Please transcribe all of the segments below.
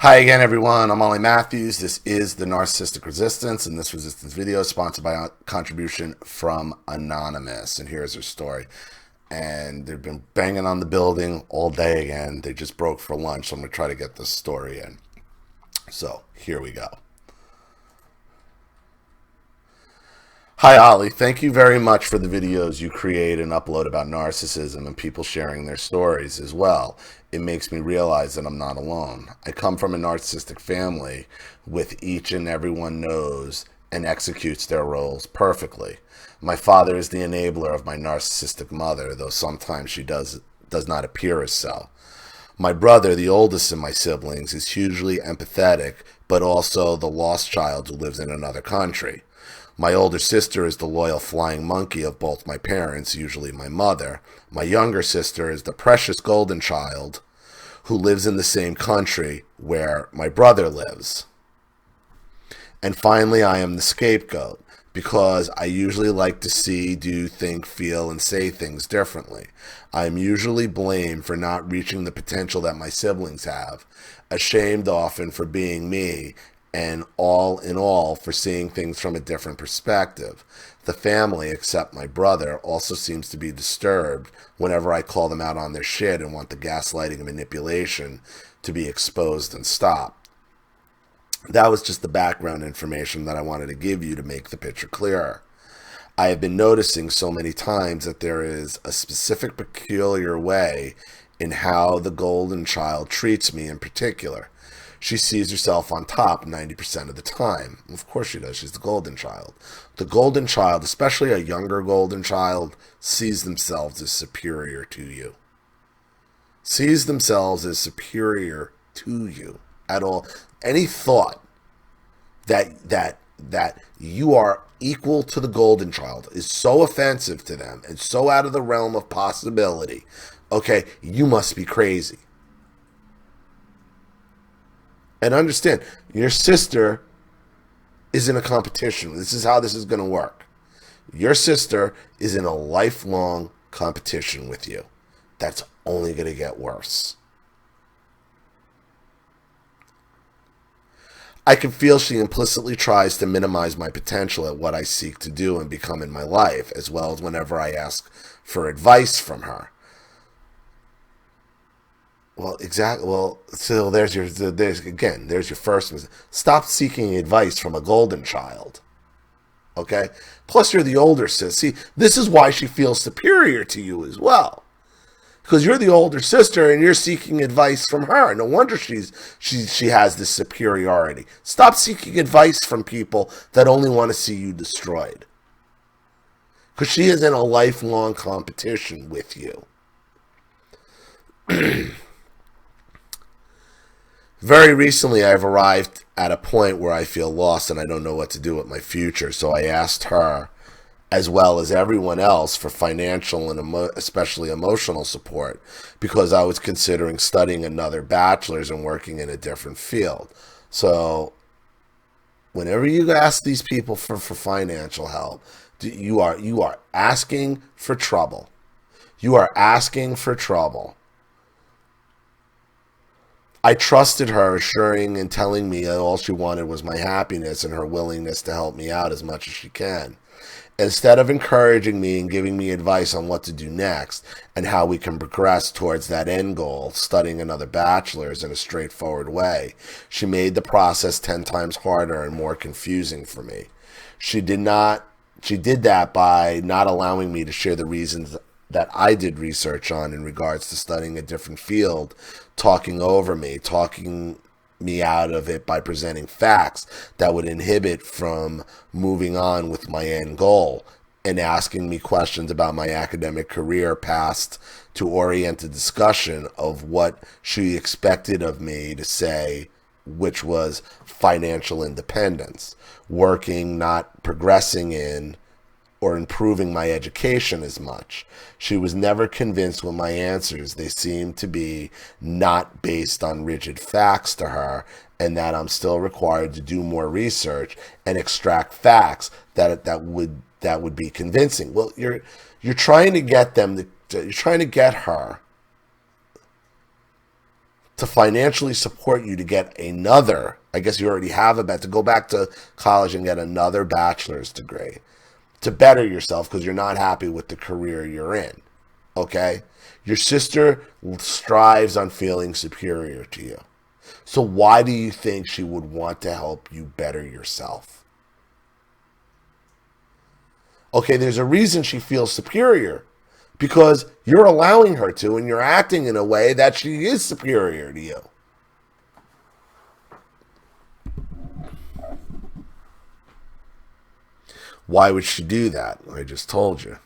Hi again, everyone. I'm Ollie Matthews. This is the Narcissistic Resistance, and this resistance video is sponsored by a contribution from Anonymous. And here's her story. And they've been banging on the building all day again. They just broke for lunch, so I'm going to try to get this story in. So here we go. Hi, Ollie. Thank you very much for the videos you create and upload about narcissism and people sharing their stories as well. It makes me realize that I'm not alone. I come from a narcissistic family with each and everyone knows and executes their roles perfectly. My father is the enabler of my narcissistic mother, though sometimes she does not appear as so. My brother, the oldest of my siblings, is hugely empathetic, but also the lost child who lives in another country. My older sister is the loyal flying monkey of both my parents, usually my mother. My younger sister is the precious golden child who lives in the same country where my brother lives. And finally, I am the scapegoat because I usually like to see, do, think, feel, and say things differently. I am usually blamed for not reaching the potential that my siblings have, ashamed often for being me, and all in all for seeing things from a different perspective. The family, except my brother, also seems to be disturbed whenever I call them out on their shit and want the gaslighting and manipulation to be exposed and stopped. That was just the background information that I wanted to give you to make the picture clearer. I have been noticing so many times that there is a specific peculiar way in how the golden child treats me in particular. She sees herself on top 90% of the time. Of course she does. She's the golden child. The golden child, especially a younger golden child, sees themselves as superior to you. Sees themselves as superior to you at all. Any thought that you are equal to the golden child is so offensive to them and so out of the realm of possibility. Okay, you must be crazy. And understand, your sister is in a competition. This is how this is going to work. Your sister is in a lifelong competition with you. That's only going to get worse. I can feel she implicitly tries to minimize my potential at what I seek to do and become in my life, as well as whenever I ask for advice from her. Well, exactly. Well, so there's your first mistake. Stop seeking advice from a golden child. Okay? Plus, you're the older sis. See, this is why she feels superior to you as well. Because you're the older sister and you're seeking advice from her. No wonder she has this superiority. Stop seeking advice from people that only want to see you destroyed. Because she is in a lifelong competition with you. Very recently, I've arrived at a point where I feel lost and I don't know what to do with my future. So I asked her, as well as everyone else, for financial and especially emotional support because I was considering studying another bachelor's and working in a different field. So whenever you ask these people for financial help, you are asking for trouble. You are asking for trouble. I trusted her, assuring and telling me that all she wanted was my happiness and her willingness to help me out as much as she can. Instead of encouraging me and giving me advice on what to do next and how we can progress towards that end goal, studying another bachelor's in a straightforward way, she made the process 10 times harder and more confusing for me. She did that by not allowing me to share the reasons that I did research on in regards to studying a different field, talking over me, talking me out of it by presenting facts that would inhibit from moving on with my end goal, and asking me questions about my academic career past to orient a discussion of what she expected of me to say, which was financial independence, working, not progressing in or improving my education as much. She was never convinced with my answers. They seemed to be not based on rigid facts to her, and that I'm still required to do more research and extract facts that would be convincing. Well, you're trying to get her to financially support you to get another, I guess you already have to go back to college and get another bachelor's degree to better yourself because you're not happy with the career you're in. Okay? Your sister strives on feeling superior to you. So why do you think she would want to help you better yourself? Okay, there's a reason she feels superior. Because you're allowing her to, and you're acting in a way that she is superior to you. Why would she do that? I just told you.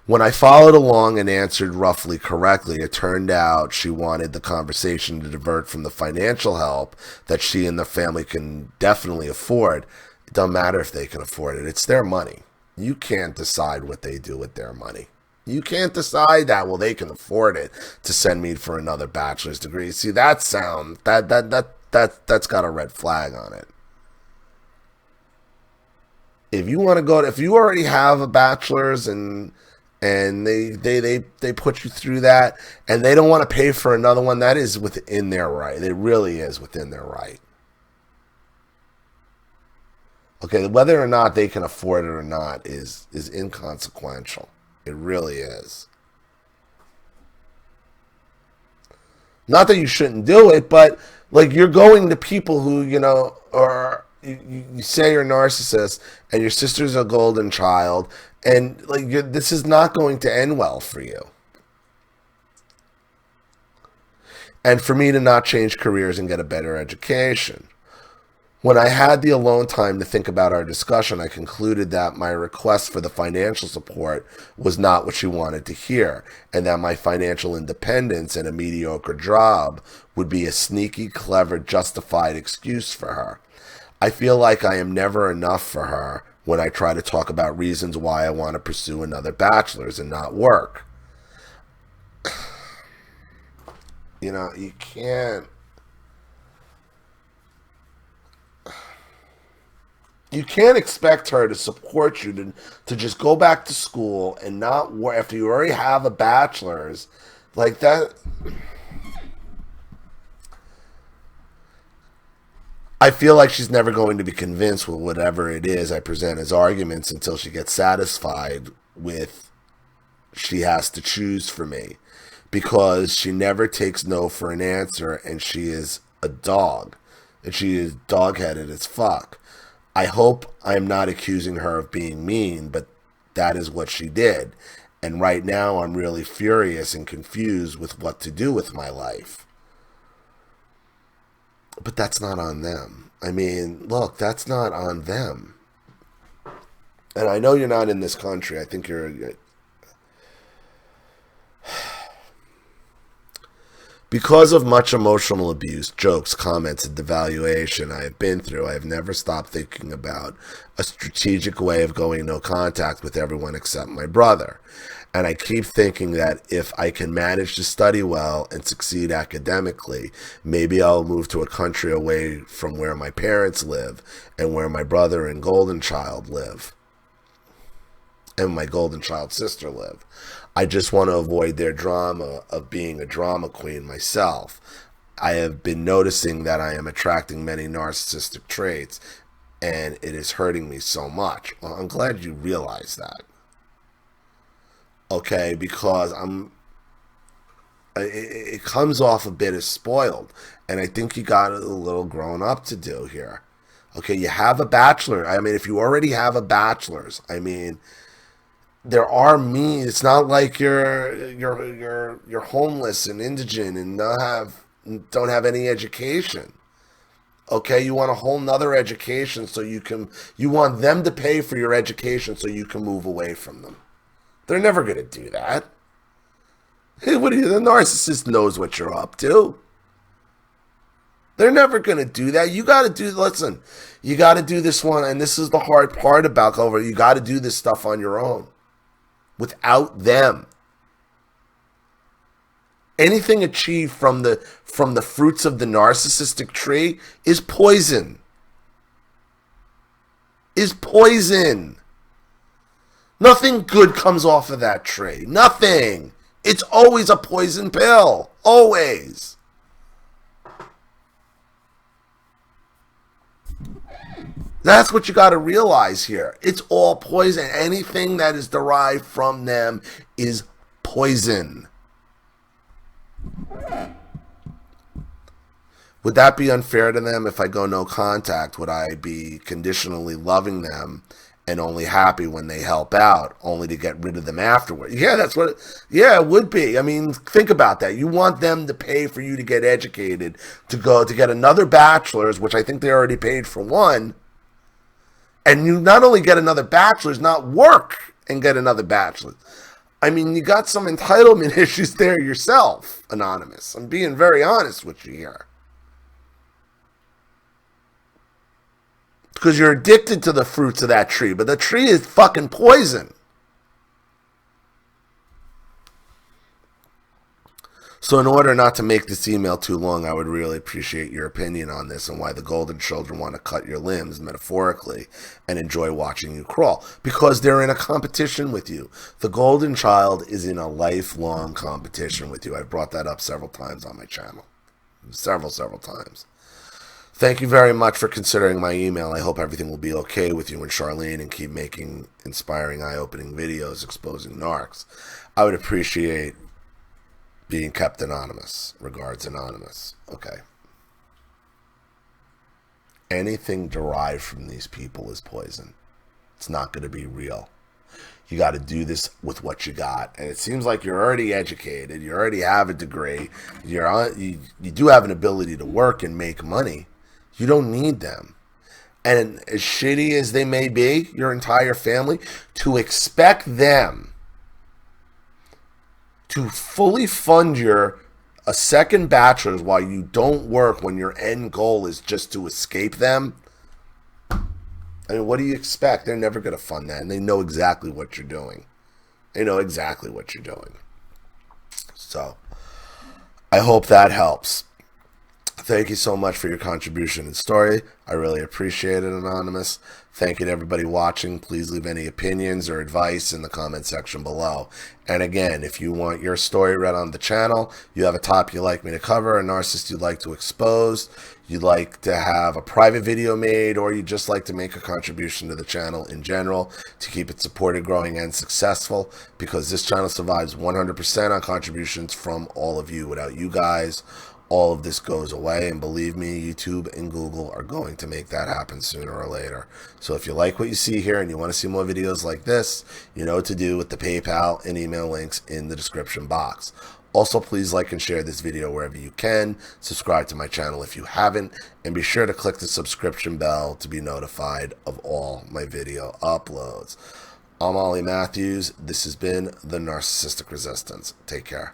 When I followed along and answered roughly correctly, it turned out she wanted the conversation to divert from the financial help that she and the family can definitely afford. It doesn't matter if they can afford it. It's their money. You can't decide what they do with their money. You can't decide that, well, they can afford it to send me for another bachelor's degree. See, that's got a red flag on it. If you want to go, if you already have a bachelor's and they put you through that and they don't want to pay for another one, that is within their right. It really is within their right. Okay, whether or not they can afford it or not is inconsequential. It really is. Not that you shouldn't do it, but like you're going to people who, or you say you're a narcissist and your sister's a golden child, and like this is not going to end well for you. And for me to not change careers and get a better education. When I had the alone time to think about our discussion, I concluded that my request for the financial support was not what she wanted to hear, and that my financial independence and a mediocre job would be a sneaky, clever, justified excuse for her. I feel like I am never enough for her when I try to talk about reasons why I want to pursue another bachelor's and not work. You can't. You can't expect her to support you to just go back to school and not work after you already have a bachelor's. Like that. I feel like she's never going to be convinced with whatever it is I present as arguments until she gets satisfied with she has to choose for me. Because she never takes no for an answer, and she is a dog. And she is dog-headed as fuck. I hope I am not accusing her of being mean, but that is what she did. And right now I'm really furious and confused with what to do with my life. But that's not on them. I mean, look, that's not on them. And I know you're not in this country. I think you're... Because of much emotional abuse, jokes, comments, and devaluation I have been through, I have never stopped thinking about a strategic way of going no contact with everyone except my brother. And I keep thinking that if I can manage to study well and succeed academically, maybe I'll move to a country away from where my parents live and where my brother and golden child live. And my golden child sister live. I just want to avoid their drama of being a drama queen myself. I have been noticing that I am attracting many narcissistic traits, and it is hurting me so much. Well, I'm glad you realize that. Okay, because it comes off a bit as spoiled, and I think you got a little grown up to do here. Okay, you have a bachelor. I mean, if you already have a bachelor's, I mean, there are means. It's not like you're homeless and indigent and don't have any education. Okay, you want a whole nother education so you want them to pay for your education so you can move away from them. They're never going to do that. The narcissist knows what you're up to. They're never going to do that. You got to do this one, and this is the hard part about Clover. You got to do this stuff on your own. Without them. Anything achieved from the fruits of the narcissistic tree is poison. Is poison. Nothing good comes off of that tree. Nothing. It's always a poison pill. Always. That's what you got to realize here. It's all poison. Anything that is derived from them is poison. Would that be unfair to them if I go no contact? Would I be conditionally loving them and only happy when they help out, only to get rid of them afterward? Yeah, it would be. I mean, think about that. You want them to pay for you to get educated, to get another bachelor's, which I think they already paid for one. And you not only get another bachelor's, not work and get another bachelor's. I mean, you got some entitlement issues there yourself, Anonymous. I'm being very honest with you here. Because you're addicted to the fruits of that tree, but the tree is fucking poison. So in order not to make this email too long, I would really appreciate your opinion on this and why the golden children want to cut your limbs, metaphorically, and enjoy watching you crawl. Because they're in a competition with you. The golden child is in a lifelong competition with you. I've brought that up several times on my channel. Several times. Thank you very much for considering my email. I hope everything will be okay with you and Charlene and keep making inspiring, eye-opening videos exposing narcs. I would appreciate being kept anonymous. Regards, Anonymous. Okay. Anything derived from these people is poison. It's not going to be real. You got to do this with what you got. And it seems like you're already educated. You already have a degree. You do have an ability to work and make money. You don't need them. And as shitty as they may be, your entire family, to expect them to fully fund a second bachelor's while you don't work when your end goal is just to escape them. I mean, what do you expect? They're never going to fund that, and they know exactly what you're doing. They know exactly what you're doing. So, I hope that helps. Thank you so much for your contribution and story. I really appreciate it, Anonymous. Thank you to everybody watching. Please leave any opinions or advice in the comment section below. And again, if you want your story read on the channel, you have a topic you'd like me to cover, a narcissist you'd like to expose, you'd like to have a private video made, or you'd just like to make a contribution to the channel in general to keep it supported, growing, and successful, because this channel survives 100% on contributions from all of you. Without you guys, all of this goes away, and believe me, YouTube and Google are going to make that happen sooner or later. So if you like what you see here and you want to see more videos like this, you know what to do with the PayPal and email links in the description box. Also, please like and share this video wherever you can. Subscribe to my channel if you haven't, and be sure to click the subscription bell to be notified of all my video uploads. I'm Ollie Matthews. This has been The Narcissistic Resistance. Take care.